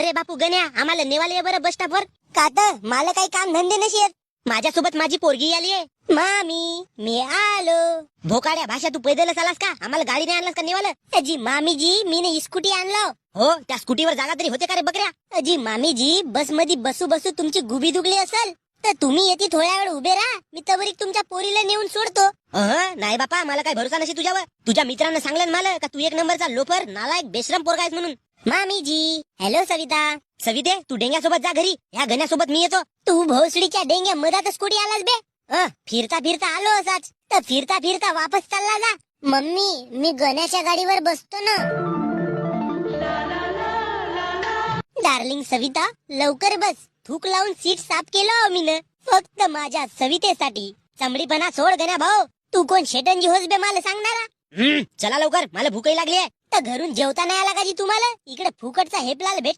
अरे बापू गण्या, आम्हाला नेवाले बरं बस स्टॉपवर. का तर मला काही काम धंदे नसेल. माझ्यासोबत माझी पोरगी आली आहे. मामी मी आलो. भोकाड्या भाषा, तू पैदलच आलास का? आम्हाला गाडीने आणलास का नेवालं? अजी मामीजी, मी स्कूटी आणलं. हो, त्या स्कूटीवर जागा तरी होते का रे बकऱ्या? अजी मामीजी, बस मध्ये बसू बसू तुमची गुबी दुखली असेल तर तुम्ही येते थोड्या वेळ उभे राहा. मी तवरीक तुमच्या पोरीला नेऊन सोडतो. नाही बापा, मला काही भरोसा नसे तुझ्यावर. तुझ्या मित्रांना सांगलं मला का तू एक नंबरचा लोफर, नालायक, बेशरम पोरगा आहेस म्हणून. मामीजी. हॅलो सविता. सविते, तू डेंग्यासोबत जा घरी. या गण्यासोबत मी येतो. तू भोसडीच्या डेंग्या मधातच कुठे आलास बे? फिरता फिरता आलो असाच तर फिरता फिरता वापस चालला जा. मम्मी, मी गण्याच्या गाडीवर बसतो ना. डार्लिंग सविता, लवकर बस. थूक लावून सीट साफ केलं मी न, फक्त माझ्या सवितेसाठी. चमडीपणा सोड गण्या भाऊ. तू कोण शेटंजी होस बे मला सांगणारा? चला लवकर, मला भूकही लागली आहे. तर घरून जेवता नाही आला का जी तुम्हाला? इकडे फुकटचा हेपलाल भेट